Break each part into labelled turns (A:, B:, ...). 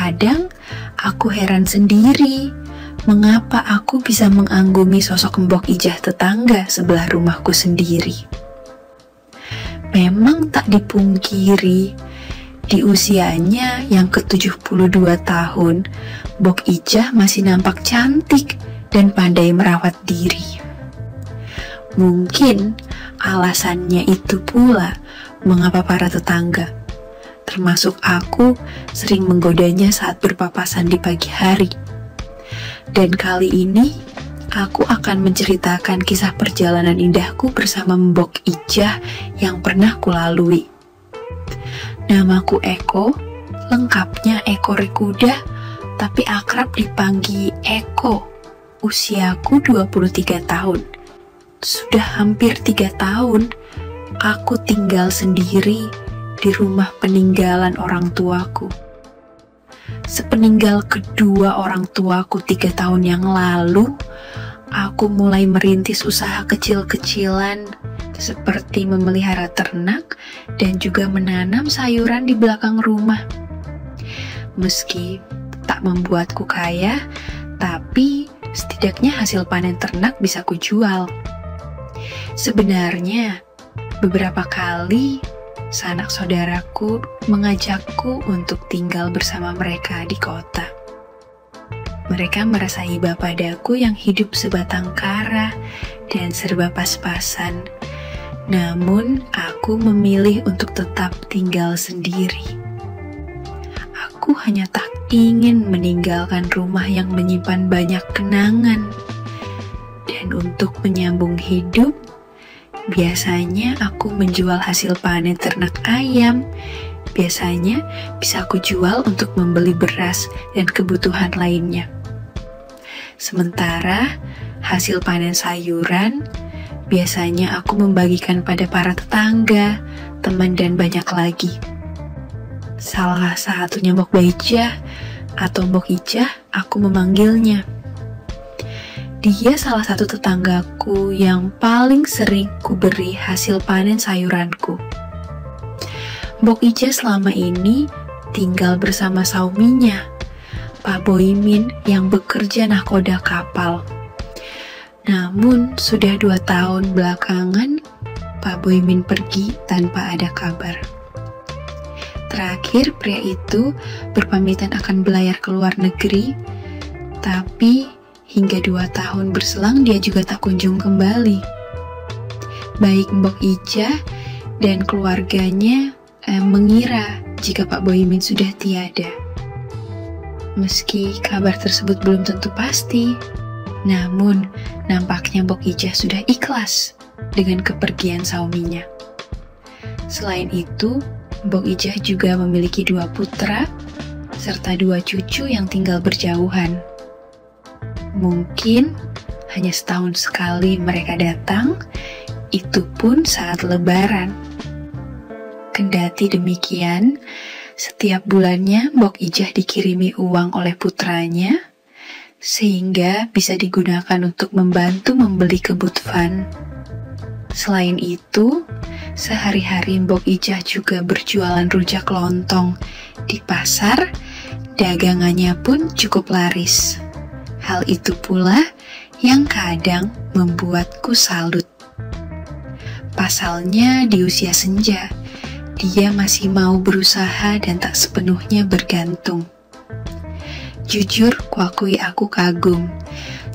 A: Kadang aku heran sendiri, mengapa aku bisa mengagumi sosok Mbok Ijah tetangga sebelah rumahku sendiri. Memang tak dipungkiri, di usianya yang ke-72 tahun, Mbok Ijah masih nampak cantik dan pandai merawat diri. Mungkin alasannya itu pula mengapa para tetangga, termasuk aku, sering menggodanya saat berpapasan di pagi hari. Dan kali ini, aku akan menceritakan kisah perjalanan indahku bersama Mbok Ijah yang pernah kulalui. Namaku Eko, lengkapnya Eko Rekuda, tapi akrab dipanggil Eko. Usiaku 23 tahun. Sudah hampir 3 tahun, aku tinggal sendiri di rumah peninggalan orang tuaku. Sepeninggal kedua orang tuaku 3 tahun yang lalu, aku mulai merintis usaha kecil-kecilan seperti memelihara ternak dan juga menanam sayuran di belakang rumah. Meski tak membuatku kaya, tapi setidaknya hasil panen ternak bisa kujual. Sebenarnya, beberapa kali sanak saudaraku mengajakku untuk tinggal bersama mereka di kota. Mereka merasa iba padaku yang hidup sebatang kara dan serba pas-pasan. Namun, aku memilih untuk tetap tinggal sendiri. Aku hanya tak ingin meninggalkan rumah yang menyimpan banyak kenangan. Dan untuk menyambung hidup, biasanya aku menjual hasil panen ternak ayam. Biasanya bisa aku jual untuk membeli beras dan kebutuhan lainnya. Sementara hasil panen sayuran, biasanya aku membagikan pada para tetangga, teman, dan banyak lagi. Salah satunya Mbok Ijah atau Mbok Ijah, aku memanggilnya. Dia salah satu tetanggaku yang paling sering kuberi hasil panen sayuranku. Mbok Ijah selama ini tinggal bersama suaminya, Pak Boimin, yang bekerja nahkoda kapal. Namun sudah 2 tahun belakangan, Pak Boimin pergi tanpa ada kabar. Terakhir pria itu berpamitan akan belayar ke luar negeri, tapi hingga 2 tahun berselang dia juga tak kunjung kembali. Baik Mbok Ijah dan keluarganya mengira jika Pak Boimin sudah tiada. Meski kabar tersebut belum tentu pasti, namun nampaknya Mbok Ijah sudah ikhlas dengan kepergian suaminya. Selain itu, Mbok Ijah juga memiliki 2 putra serta 2 cucu yang tinggal berjauhan. Mungkin hanya setahun sekali mereka datang, itu pun saat Lebaran. Kendati demikian, setiap bulannya Mbok Ijah dikirimi uang oleh putranya, sehingga bisa digunakan untuk membantu membeli kebutuhan. Selain itu, sehari-hari Mbok Ijah juga berjualan rujak lontong di pasar, dagangannya pun cukup laris. Hal itu pula yang kadang membuatku salut. Pasalnya di usia senja, dia masih mau berusaha dan tak sepenuhnya bergantung. Jujur, kuakui aku kagum,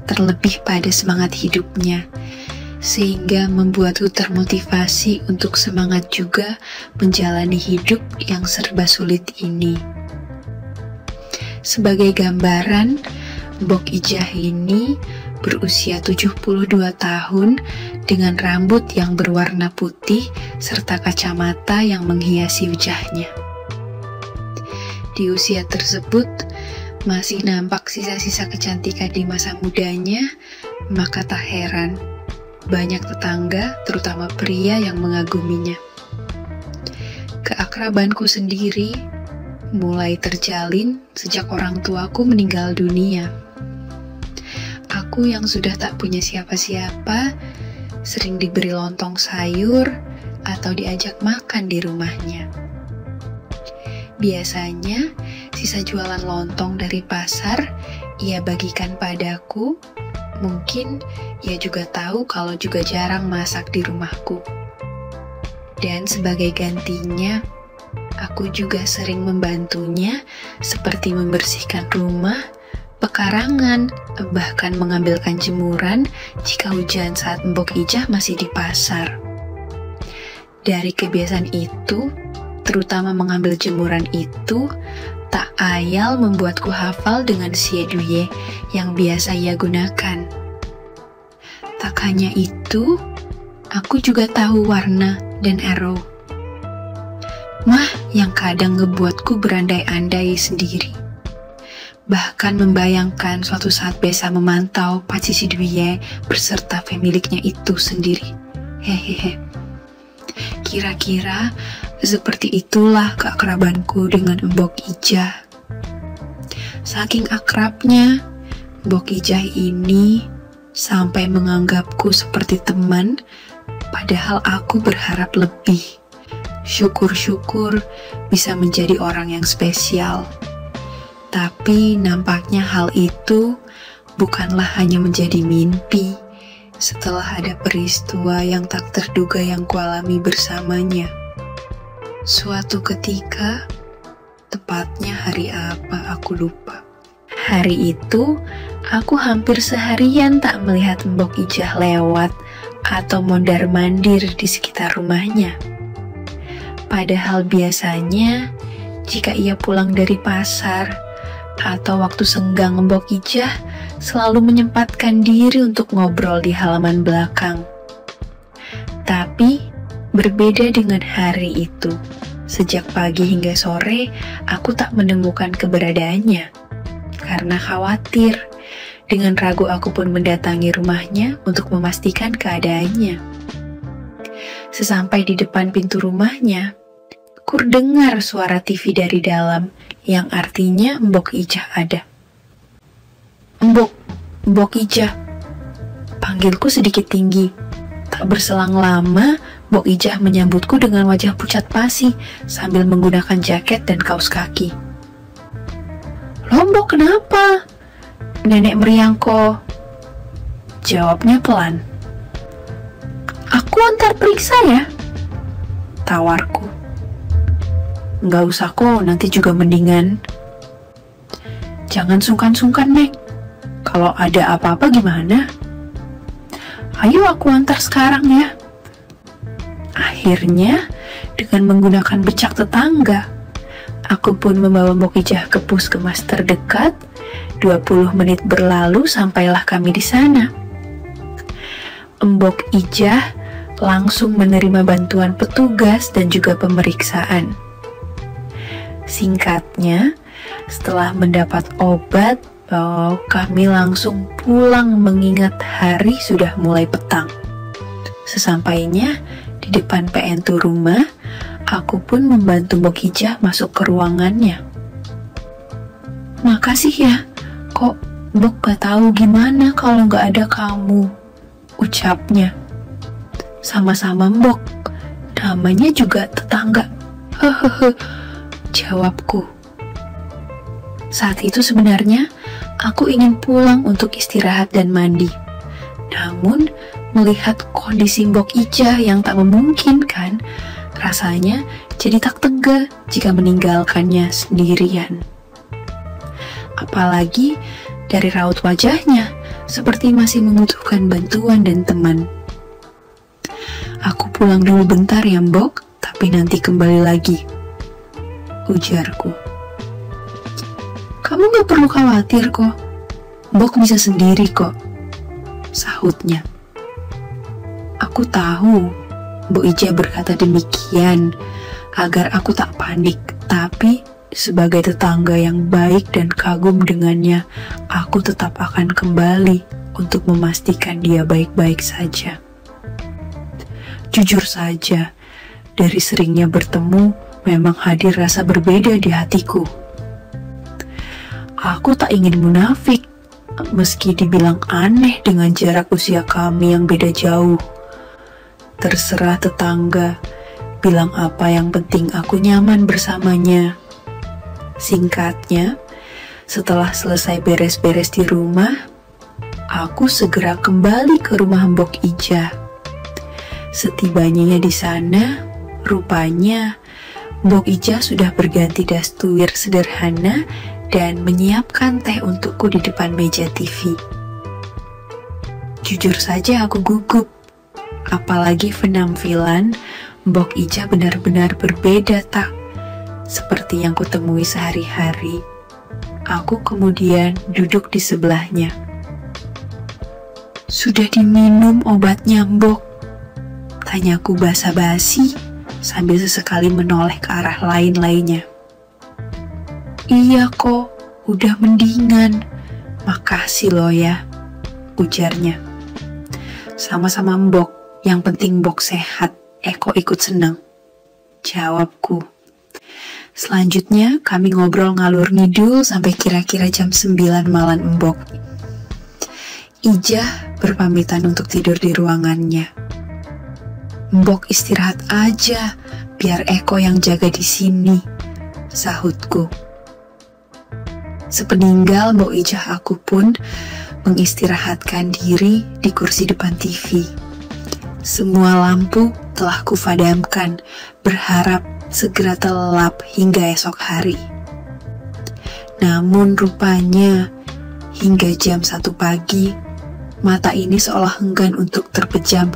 A: terlebih pada semangat hidupnya, sehingga membuatku termotivasi untuk semangat juga menjalani hidup yang serba sulit ini. Sebagai gambaran, Mbok Ijah ini berusia 72 tahun dengan rambut yang berwarna putih serta kacamata yang menghiasi wajahnya. Di usia tersebut masih nampak sisa-sisa kecantikan di masa mudanya, maka tak heran banyak tetangga, terutama pria, yang mengaguminya. Keakrabanku sendiri mulai terjalin sejak orang tuaku meninggal dunia. Aku yang sudah tak punya siapa-siapa, sering diberi lontong sayur atau diajak makan di rumahnya. Biasanya, sisa jualan lontong dari pasar ia bagikan padaku. Mungkin ia juga tahu kalau juga jarang masak di rumahku. Dan sebagai gantinya, aku juga sering membantunya seperti membersihkan rumah, pekarangan, bahkan mengambilkan jemuran jika hujan saat Mbok Ijah masih di pasar. Dari kebiasaan itu, terutama mengambil jemuran itu, tak ayal membuatku hafal dengan sieduye yang biasa ia gunakan. Tak hanya itu, aku juga tahu warna dan arrow. Mah yang kadang ngebuatku berandai-andai sendiri. Bahkan membayangkan suatu saat bisa memantau Paci Siduye beserta pemiliknya itu sendiri. Hehehe. Kira-kira seperti itulah keakrabanku dengan Mbok Ijah. Saking akrabnya, Mbok Ijah ini sampai menganggapku seperti teman, padahal aku berharap lebih. Syukur-syukur bisa menjadi orang yang spesial. Tapi nampaknya hal itu bukanlah hanya menjadi mimpi setelah ada peristiwa yang tak terduga yang kualami bersamanya. Suatu ketika, tepatnya hari apa aku lupa. Hari itu, aku hampir seharian tak melihat Mbok Ijah lewat atau mondar-mandir di sekitar rumahnya. Padahal biasanya, jika ia pulang dari pasar atau waktu senggang Mbok Ijah selalu menyempatkan diri untuk ngobrol di halaman belakang. Tapi, berbeda dengan hari itu. Sejak pagi hingga sore, aku tak menemukan keberadaannya. Karena khawatir, dengan ragu aku pun mendatangi rumahnya untuk memastikan keadaannya. Sesampai di depan pintu rumahnya, kurdengar suara TV dari dalam, yang artinya Mbok Ijah ada. Mbok Ijah. Panggilku sedikit tinggi. Tak berselang lama, Mbok Ijah menyambutku dengan wajah pucat pasi sambil menggunakan jaket dan kaos kaki. "Lombok kenapa? Nenek meriangko." Jawabnya pelan. "Aku antar periksa ya?" tawarku. "Nggak usah kok, nanti juga mendingan." "Jangan sungkan-sungkan, Nek. Kalau ada apa-apa gimana?" "Ayo aku antar sekarang ya." Akhirnya, dengan menggunakan becak tetangga, aku pun membawa Mbok Ijah ke puskesmas terdekat. 20 menit berlalu sampailah kami di sana. Mbok Ijah langsung menerima bantuan petugas dan juga pemeriksaan. Singkatnya, setelah mendapat obat, kami langsung pulang mengingat hari sudah mulai petang. Sesampainya di depan pintu rumah, aku pun membantu Mbok Ijah masuk ke ruangannya. "Makasih ya, kok Mbok gak tahu gimana kalau gak ada kamu," ucapnya. "Sama-sama Mbok, namanya juga tetangga." "Hehehe," jawabku. Saat itu sebenarnya aku ingin pulang untuk istirahat dan mandi. Namun, melihat kondisi Mbok Ijah yang tak memungkinkan, rasanya jadi tak tega jika meninggalkannya sendirian. Apalagi dari raut wajahnya, seperti masih membutuhkan bantuan dan teman. "Aku pulang dulu bentar ya Mbok, tapi nanti kembali lagi," ujarku. "Kamu gak perlu khawatir kok, Mbok bisa sendiri kok," sahutnya. Aku tahu Mbok Ijah berkata demikian agar aku tak panik, tapi sebagai tetangga yang baik dan kagum dengannya, aku tetap akan kembali untuk memastikan dia baik-baik saja. Jujur saja, dari seringnya bertemu, memang hadir rasa berbeda di hatiku. Aku tak ingin munafik, meski dibilang aneh dengan jarak usia kami yang beda jauh. Terserah tetangga, bilang apa yang penting aku nyaman bersamanya. Singkatnya, setelah selesai beres-beres di rumah, aku segera kembali ke rumah Mbok Ija. Setibanya di sana, rupanya Mbok Ija sudah berganti dastuir sederhana dan menyiapkan teh untukku di depan meja TV. Jujur saja aku gugup, apalagi penampilan Mbok Ija benar-benar berbeda tak seperti yang kutemui sehari-hari. Aku kemudian duduk di sebelahnya. "Sudah diminum obatnya, Mbok?" tanyaku basa-basi sambil sesekali menoleh ke arah lain-lainnya. "Iya kok, udah mendingan. Makasih loh ya," ujarnya. "Sama-sama Mbok, yang penting Mbok sehat, Eko ikut senang," jawabku. Selanjutnya kami ngobrol ngalur ngidul sampai kira-kira jam 9 malam. Mbok Ijah berpamitan untuk tidur di ruangannya. "Mbok istirahat aja, biar Eko yang jaga di sini," sahutku. Sepeninggal Mbok Ijah, aku pun mengistirahatkan diri di kursi depan TV. Semua lampu telah kufadamkan, berharap segera terlelap hingga esok hari. Namun rupanya hingga jam 1 pagi, mata ini seolah enggan untuk terpejam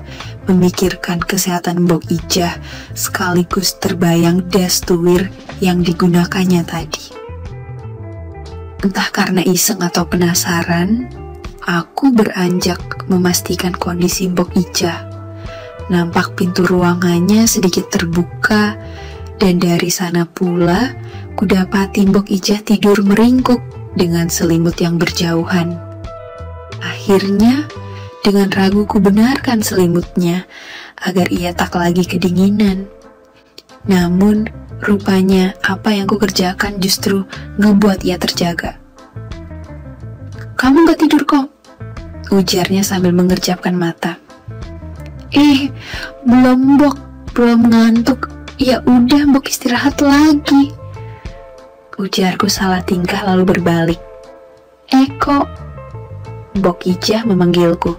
A: memikirkan kesehatan Mbok Ijah, sekaligus terbayang dastuir yang digunakannya tadi. Entah karena iseng atau penasaran, aku beranjak memastikan kondisi Mbok Ijah. Nampak pintu ruangannya sedikit terbuka, dan dari sana pula kudapati Mbok Ijah tidur meringkuk dengan selimut yang berjauhan. Akhirnya, dengan ragu ku benarkan selimutnya agar ia tak lagi kedinginan. Namun, rupanya apa yang ku kerjakan justru ngebuat ia terjaga. "Kamu gak tidur kok?" ujarnya sambil mengerjapkan mata. Belum Mbok, belum ngantuk. "Ya udah Mbok istirahat lagi," ujarku salah tingkah lalu berbalik. "Eko," Mbok Ijah memanggilku.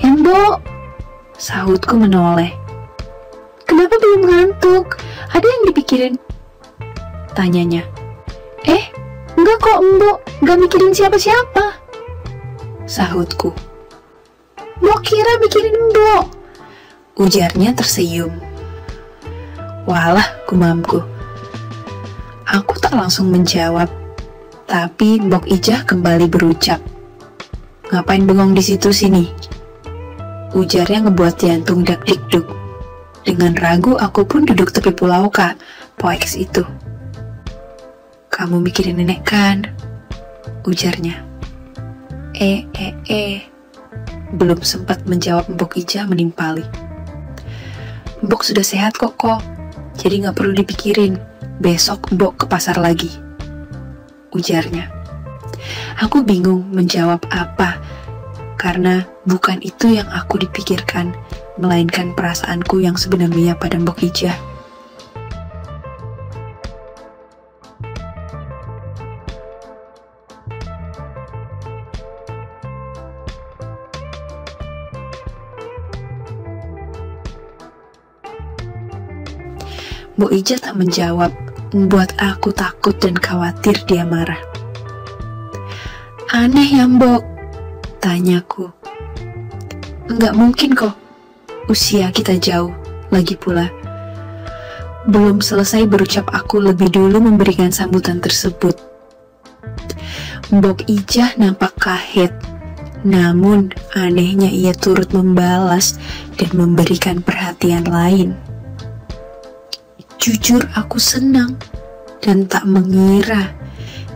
A: "Ya Mbok," sahutku menoleh. "Kenapa belum ngantuk? Ada yang dipikirin?" tanyanya. Enggak kok Mbok, gak mikirin siapa-siapa," sahutku. "Mbok kira mikirin Mbok," ujarnya tersenyum. Walah, gumamku. Aku tak langsung menjawab, tapi Mbok Ijah kembali berucap. "Ngapain bengong di situ sini?" ujarnya ngebuat jantung dak-dikduk. Dengan ragu aku pun duduk tepi pulau Kak, Poeks itu. "Kamu mikirin nenek kan?" ujarnya. Belum sempat menjawab Mbok Ijah menimpali. "Mbok sudah sehat kok, jadi gak perlu dipikirin. Besok Mbok ke pasar lagi," ujarnya. Aku bingung menjawab apa, karena bukan itu yang aku dipikirkan, melainkan perasaanku yang sebenarnya pada Mbok Ijah. Mbok Ijah tak menjawab, membuat aku takut dan khawatir dia marah. "Aneh ya Mbok?" tanyaku. "Enggak mungkin kok, usia kita jauh, lagi pula." Belum selesai berucap aku lebih dulu memberikan sambutan tersebut. Mbok Ijah nampak kaget, namun anehnya ia turut membalas dan memberikan perhatian lain. Jujur aku senang dan tak mengira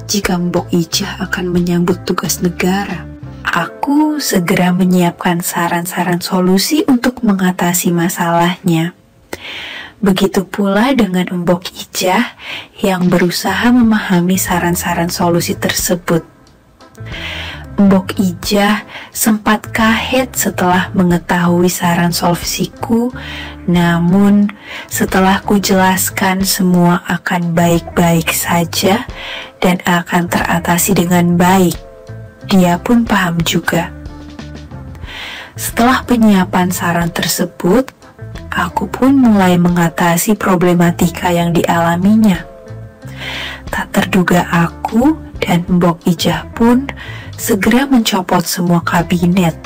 A: jika Mbok Ijah akan menyambut tugas negara. Aku segera menyiapkan saran-saran solusi untuk mengatasi masalahnya. Begitu pula dengan Mbok Ijah yang berusaha memahami saran-saran solusi tersebut. Mbok Ijah sempat kaget setelah mengetahui saran solusiku, namun setelah ku jelaskan semua akan baik-baik saja dan akan teratasi dengan baik, dia pun paham juga. Setelah penyiapan saran tersebut, aku pun mulai mengatasi problematika yang dialaminya. Tak terduga aku dan Mbok Ijah pun segera mencopot semua kabinet,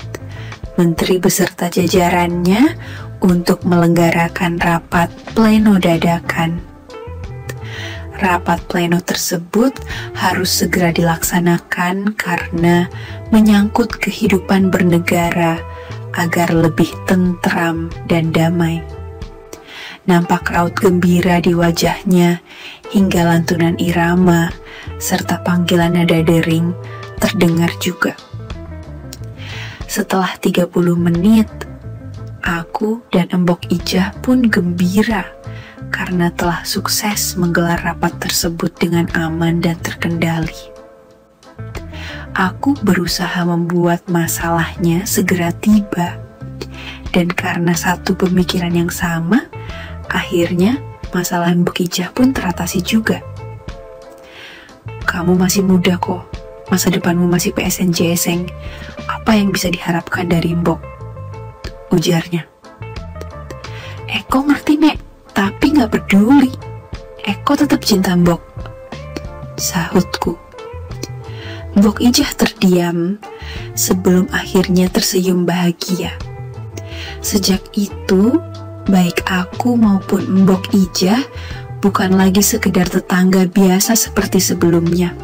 A: menteri beserta jajarannya untuk melenggarakan rapat pleno dadakan. Rapat pleno tersebut harus segera dilaksanakan karena menyangkut kehidupan bernegara agar lebih tentram dan damai. Nampak raut gembira di wajahnya hingga lantunan irama serta panggilan nada dering terdengar juga. Setelah 30 menit, aku dan Mbok Ijah pun gembira karena telah sukses menggelar rapat tersebut dengan aman dan terkendali. Aku berusaha membuat masalahnya segera tiba, dan karena satu pemikiran yang sama, akhirnya masalah Mbok Ijah pun teratasi juga. Kamu masih muda kok, masa depanmu masih PSN-JSeng, apa yang bisa diharapkan dari Mbok? Ujarnya. Eko ngerti Nek, tapi gak peduli. Eko tetap cinta Mbok, sahutku. Mbok Ijah terdiam sebelum akhirnya tersenyum bahagia. Sejak itu, baik aku maupun Mbok Ijah bukan lagi sekedar tetangga biasa seperti sebelumnya.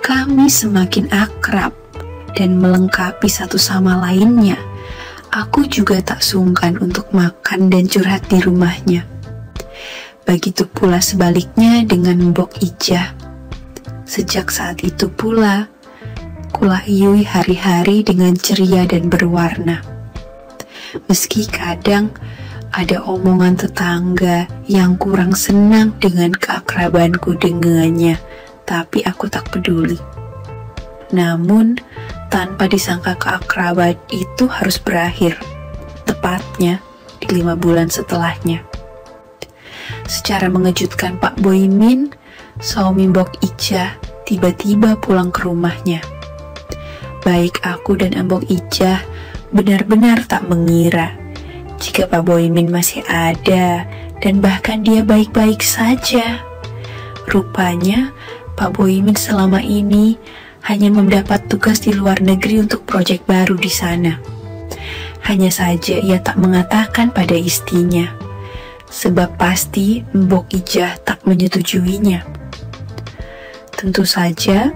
A: Kami semakin akrab dan melengkapi satu sama lainnya. Aku juga tak sungkan untuk makan dan curhat di rumahnya. Begitu pula sebaliknya dengan Mbok Ijah. Sejak saat itu pula, kulayui hari-hari dengan ceria dan berwarna. Meski kadang ada omongan tetangga yang kurang senang dengan keakrabanku dengannya, tapi aku tak peduli. Namun, tanpa disangka keakraban itu harus berakhir, tepatnya di 5 bulan setelahnya. Secara mengejutkan Pak Boimin, suami Mbok Ijah tiba-tiba pulang ke rumahnya. Baik aku dan Mbok Ijah benar-benar tak mengira jika Pak Boimin masih ada dan bahkan dia baik-baik saja. Rupanya Pak Boimin selama ini hanya mendapat tugas di luar negeri untuk proyek baru di sana. Hanya saja ia tak mengatakan pada istrinya, sebab pasti Mbok Ijah tak menyetujuinya. Tentu saja,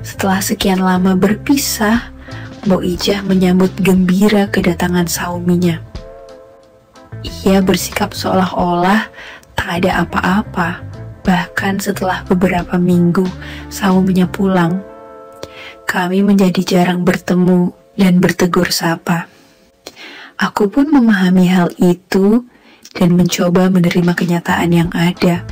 A: setelah sekian lama berpisah, Mbok Ijah menyambut gembira kedatangan suaminya. Ia bersikap seolah-olah tak ada apa-apa, bahkan setelah beberapa minggu suaminya pulang. Kami menjadi jarang bertemu dan bertegur sapa. Aku pun memahami hal itu dan mencoba menerima kenyataan yang ada.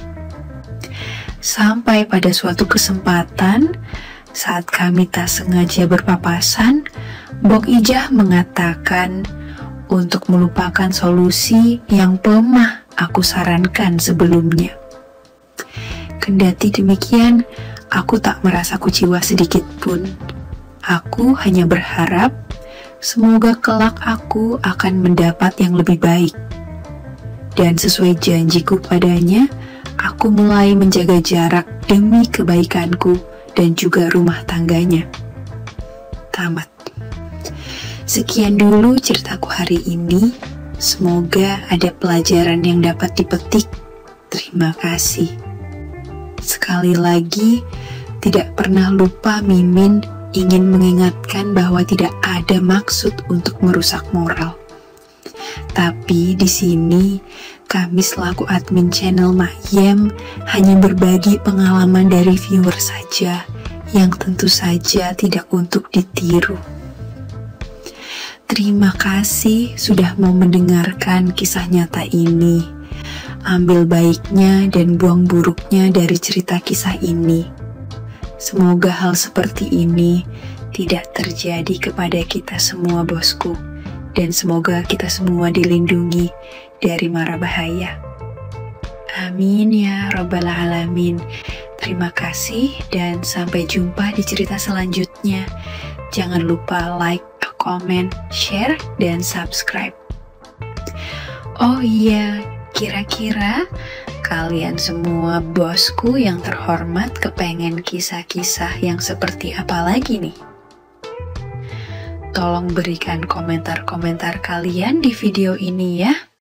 A: Sampai pada suatu kesempatan, saat kami tak sengaja berpapasan, Mbok Ijah mengatakan untuk melupakan solusi yang pernah aku sarankan sebelumnya. Kendati demikian, aku tak merasa kuciwa sedikit pun. Aku hanya berharap semoga kelak aku akan mendapat yang lebih baik. Dan sesuai janjiku padanya, aku mulai menjaga jarak demi kebaikanku dan juga rumah tangganya. Tamat. Sekian dulu ceritaku hari ini. Semoga ada pelajaran yang dapat dipetik. Terima kasih. Sekali lagi, tidak pernah lupa Mimin ingin mengingatkan bahwa tidak ada maksud untuk merusak moral. Tapi di sini, kami selaku admin channel Mahyem hanya berbagi pengalaman dari viewer saja, yang tentu saja tidak untuk ditiru. Terima kasih sudah mau mendengarkan kisah nyata ini. Ambil baiknya dan buang buruknya dari cerita kisah ini. Semoga hal seperti ini tidak terjadi kepada kita semua, bosku. Dan semoga kita semua dilindungi dari mara bahaya. Amin ya Rabbal Alamin. Terima kasih dan sampai jumpa di cerita selanjutnya. Jangan lupa like, comment, share, dan subscribe. Oh iya, kira-kira kalian semua bosku yang terhormat kepengen kisah-kisah yang seperti apa lagi nih? Tolong berikan komentar-komentar kalian di video ini ya.